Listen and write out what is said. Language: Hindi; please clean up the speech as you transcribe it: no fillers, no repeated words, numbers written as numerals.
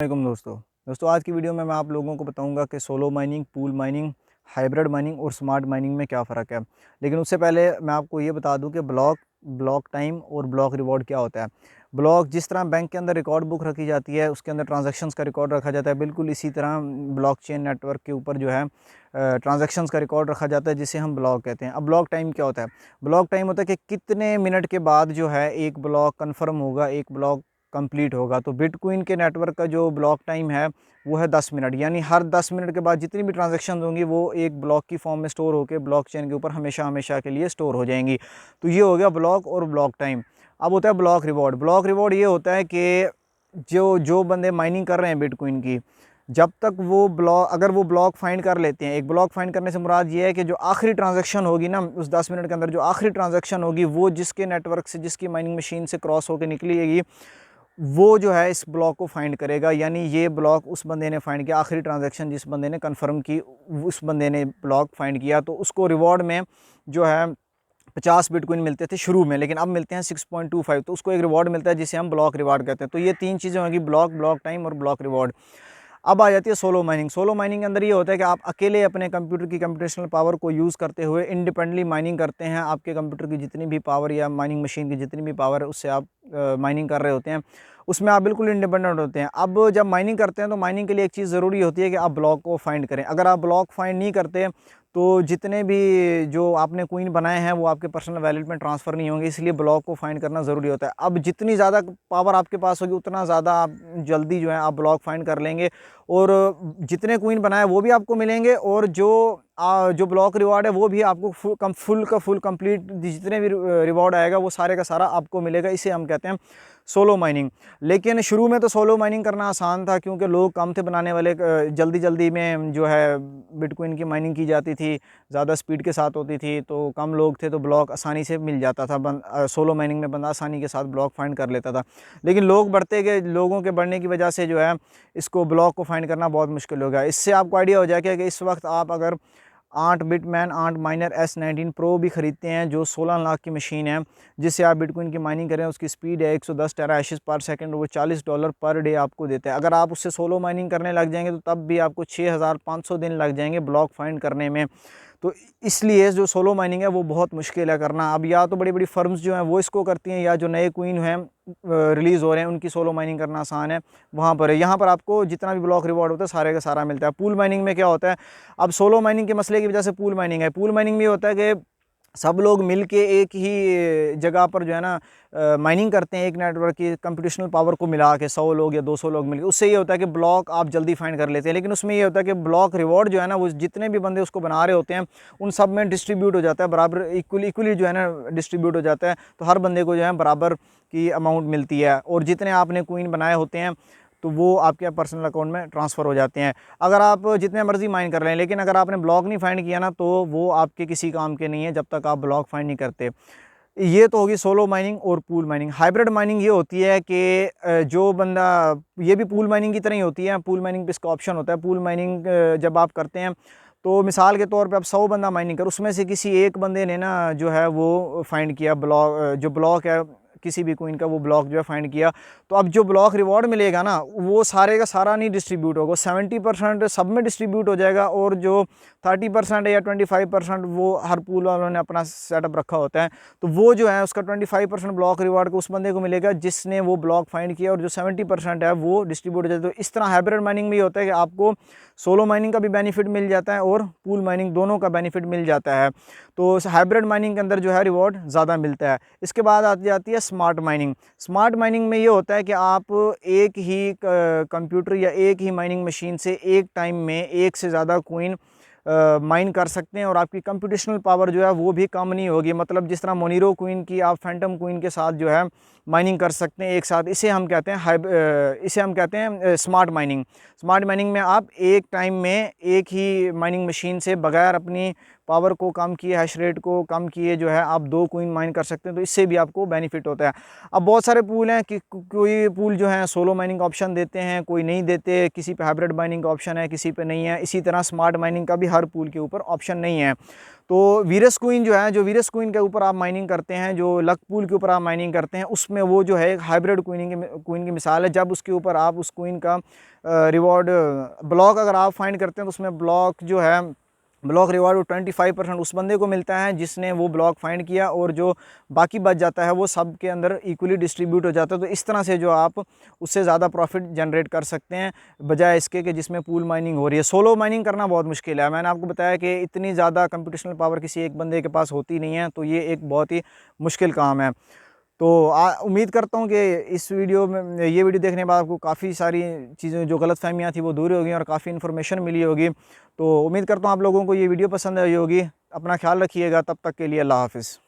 वालेकुम दोस्तों आज की वीडियो में मैं आप लोगों को बताऊंगा कि solo mining, pool mining, hybrid mining और स्मार्ट माइनिंग में क्या फ़र्क है। लेकिन उससे पहले मैं आपको ये बता दूं कि ब्लॉक टाइम और ब्लॉक रिवॉर्ड क्या होता है। ब्लॉक जिस तरह बैंक के अंदर रिकॉर्ड बुक रखी जाती है, उसके अंदर ट्रांजैक्शंस का रिकॉर्ड रखा जाता है, बिल्कुल इसी तरह ब्लॉकचेन नेटवर्क के ऊपर जो है ट्रांजैक्शंस का रिकॉर्ड रखा जाता है, जिसे हम ब्लॉक कहते हैं। अब ब्लॉक टाइम क्या होता है? ब्लॉक टाइम होता है कि कितने मिनट के बाद जो है एक ब्लॉक कन्फर्म होगा, एक ब्लॉक कंप्लीट होगा। तो बिटकॉइन के नेटवर्क का जो ब्लॉक टाइम है वो है 10 मिनट, यानी हर 10 मिनट के बाद जितनी भी ट्रांजैक्शन होंगी वो एक ब्लॉक की फॉर्म में स्टोर होकर ब्लॉकचेन के ऊपर हमेशा हमेशा के लिए स्टोर हो जाएंगी। तो ये हो गया ब्लॉक और ब्लॉक टाइम। अब होता है ब्लॉक रिवॉर्ड। ब्लॉक रिवॉर्ड ये होता है कि जो जो बंदे माइनिंग कर रहे हैं बिटकॉइन की, जब तक अगर वो ब्लॉक फाइंड कर लेते हैं। एक ब्लॉक फाइंड करने से मुराद ये है कि जो आखिरी ट्रांजैक्शन होगी ना, उस 10 मिनट के अंदर जो आखिरी ट्रांजैक्शन होगी वो जिसके नेटवर्क से, जिसकी माइनिंग मशीन से क्रॉस होकर निकलेगी, वो जो है इस ब्लॉक को फाइंड करेगा। यानी ये ब्लॉक उस बंदे ने फाइंड किया, आखिरी ट्रांजैक्शन जिस बंदे ने कंफर्म की, उस बंदे ने ब्लॉक फाइंड किया। तो उसको रिवॉर्ड में जो है 50 बिटकॉइन मिलते थे शुरू में, लेकिन अब मिलते हैं 6.25। तो उसको एक रिवॉर्ड मिलता है जिसे हम ब्लॉक रिवॉर्ड कहते हैं। तो ये तीन चीज़ें होंगी, ब्लॉक टाइम और ब्लॉक रिवॉर्ड। अब आ जाती है सोलो माइनिंग। सोलो माइनिंग के अंदर ये होता है कि आप अकेले अपने कंप्यूटर की कंप्यूटेशनल पावर को यूज़ करते हुए इंडिपेंडेंटली माइनिंग करते हैं। आपके कंप्यूटर की जितनी भी पावर या माइनिंग मशीन की जितनी भी पावर है उससे आप माइनिंग कर रहे होते हैं, उसमें आप बिल्कुल इंडिपेंडेंट होते हैं। अब जब माइनिंग करते हैं तो माइनिंग के लिए एक चीज़ ज़रूरी होती है कि आप ब्लॉक को फाइंड करें। अगर आप ब्लॉक फाइंड नहीं करते तो जितने भी जो आपने कॉइन बनाए हैं वो आपके पर्सनल वैलेट में ट्रांसफ़र नहीं होंगे, इसलिए ब्लॉक को फाइंड करना ज़रूरी होता है। अब जितनी ज़्यादा पावर आपके पास होगी उतना ज़्यादा आप जल्दी जो है आप ब्लॉक फाइंड कर लेंगे, और जितने कॉइन बनाए वो भी आपको मिलेंगे, और जो ब्लॉक रिवार्ड है वो भी आपको फुल कंप्लीट जितने भी रिवॉर्ड आएगा वो सारे का सारा आपको मिलेगा। इसे हम कहते हैं सोलो माइनिंग। लेकिन शुरू में तो सोलो माइनिंग करना आसान था, क्योंकि लोग कम थे बनाने वाले। जल्दी जल्दी में जो है बिटकॉइन की माइनिंग की जाती थी, ज़्यादा स्पीड के साथ होती थी, तो कम लोग थे तो ब्लॉक आसानी से मिल जाता था। सोलो माइनिंग में बंदा आसानी के साथ ब्लॉक फाइंड कर लेता था। लेकिन लोग बढ़ते गए, लोगों के बढ़ने की वजह से जो है इसको ब्लॉक को फाइंड करना बहुत मुश्किल हो गया। इससे आपको आइडिया हो जाएगा कि इस वक्त आप अगर 8 बिटमैन 8 माइनर S19 प्रो भी ख़रीदते हैं, जो 16 लाख की मशीन है, जिससे आप बिटकॉइन की माइनिंग करें, उसकी स्पीड है 110 टेराहैशेस पर सेकंड, वो $40 पर डे आपको देता है। अगर आप उससे सोलो माइनिंग करने लग जाएंगे तो तब भी आपको 6500 दिन लग जाएंगे ब्लॉक फाइंड करने में। तो इसलिए जो सोलो माइनिंग है वो बहुत मुश्किल है करना। अब या तो बड़ी बड़ी फर्म्स जो हैं वो इसको करती हैं, या जो नए क्वीन हैं रिलीज़ हो रहे हैं उनकी सोलो माइनिंग करना आसान है, वहाँ पर है। यहाँ पर आपको जितना भी ब्लॉक रिवॉर्ड होता है सारे का सारा मिलता है। पूल माइनिंग में क्या होता है? अब सोलो माइनिंग के मसले की वजह से पूल माइनिंग है। पूल माइनिंग में होता है कि सब लोग मिलके एक ही जगह पर जो है ना माइनिंग करते हैं, एक नेटवर्क की कंप्यूटेशनल पावर को मिला के 100 लोग या 200 लोग मिलकर। उससे ये होता है कि ब्लॉक आप जल्दी फाइंड कर लेते हैं। लेकिन उसमें ये होता है कि ब्लॉक रिवॉर्ड जो है ना, वो जितने भी बंदे उसको बना रहे होते हैं उन सब में डिस्ट्रीब्यूट हो जाता है, बराबर इक्वली जो है ना डिस्ट्रीब्यूट हो जाता है। तो हर बंदे को जो है बराबर की अमाउंट मिलती है, और जितने आपने क्वीन बनाए होते हैं तो वो आपके पर्सनल अकाउंट में ट्रांसफ़र हो जाते हैं। अगर आप जितने मर्ज़ी माइन कर लें, लेकिन अगर आपने ब्लॉक नहीं फाइंड किया ना तो वो आपके किसी काम के नहीं है जब तक आप ब्लॉक फाइंड नहीं करते। ये तो होगी सोलो माइनिंग और पूल माइनिंग। हाइब्रिड माइनिंग ये होती है कि जो बंदा, ये भी पूल माइनिंग की तरह ही होती है। पूल माइनिंग पे इसका ऑप्शन होता है। पूल माइनिंग जब आप करते हैं तो मिसाल के तौर पे आप 100 बंदा माइनिंग कर, उसमें से किसी एक बंदे ने ना जो है वो फाइंड किया जो ब्लॉक है किसी भी कोइन का, वो ब्लॉक जो है फाइंड किया, तो अब जो ब्लॉक रिवॉर्ड मिलेगा ना वो सारे का सारा नहीं डिस्ट्रीब्यूट होगा, 70% सब में डिस्ट्रीब्यूट हो जाएगा, और जो 30% या 25% वो हर पूल वालों ने अपना सेटअप रखा होता है, तो वो जो है उसका 25% ब्लॉक रिवॉर्ड को उस बंदे को मिलेगा जिसने वो ब्लॉक फाइंड किया, और जो 70% है वो डिस्ट्रीब्यूट हो जाता है। तो इस तरह हाइब्रिड माइनिंग में ये होता है कि आपको सोलो माइनिंग का भी बेनिफिट मिल जाता है और पूल माइनिंग दोनों का बेनिफिट मिल जाता है। तो हाइब्रिड माइनिंग के अंदर जो है रिवॉर्ड ज़्यादा मिलता है। इसके बाद आ जाती है स्मार्ट माइनिंग। स्मार्ट माइनिंग में ये होता है कि आप एक ही कंप्यूटर या एक ही माइनिंग मशीन से एक टाइम में एक से ज़्यादा कॉइन माइन कर सकते हैं, और आपकी कंप्यूटेशनल पावर जो है वो भी कम नहीं होगी। मतलब जिस तरह मोनीरो क्वीन की आप फैंटम क्वीन के साथ जो है माइनिंग कर सकते हैं एक साथ, इसे हम कहते हैं स्मार्ट माइनिंग। स्मार्ट माइनिंग में आप एक टाइम में एक ही माइनिंग मशीन से बगैर अपनी पावर को कम किए, हैश रेट को कम किए जो है आप 2 कॉइन माइन कर सकते हैं। तो इससे भी आपको बेनिफिट होता है। अब बहुत सारे पूल हैं कि कोई पूल जो है सोलो माइनिंग का ऑप्शन देते हैं, कोई नहीं देते, किसी पे हाइब्रिड माइनिंग का ऑप्शन है, किसी पे नहीं है। इसी तरह स्मार्ट माइनिंग का भी हर पूल के ऊपर ऑप्शन नहीं है। तो वीरस क्वीन जो है, जो वीरस क्वीन के ऊपर आप माइनिंग करते हैं, जो लक पूल के ऊपर आप माइनिंग करते हैं, उसमें वो जो है एक हाइब्रिड क्वीन की मिसाल है। जब उसके ऊपर आप उस क्वीन का रिवॉर्ड ब्लॉक अगर आप फाइंड करते हैं तो उसमें ब्लॉक जो है, ब्लॉक रिवार्ड 25% उस बंदे को मिलता है जिसने वो ब्लॉक फाइंड किया, और जो बाकी बच जाता है वो सब के अंदर इक्वली डिस्ट्रीब्यूट हो जाता है। तो इस तरह से जो आप उससे ज़्यादा प्रॉफिट जनरेट कर सकते हैं बजाय इसके कि जिसमें पूल माइनिंग हो रही है। सोलो माइनिंग करना बहुत मुश्किल है। मैंने आपको बताया कि इतनी ज़्यादा कंप्यूटेशनल पावर किसी एक बंदे के पास होती नहीं है, तो ये एक बहुत ही मुश्किल काम है। तो उम्मीद करता हूँ कि इस वीडियो में, ये वीडियो देखने के बाद आपको काफ़ी सारी चीज़ें जो गलतफ़हमियाँ थी वो दूर हो गई और काफ़ी इन्फॉर्मेशन मिली होगी। तो उम्मीद करता हूँ आप लोगों को ये वीडियो पसंद आई होगी। अपना ख्याल रखिएगा, तब तक के लिए अल्लाह हाफ़िज़।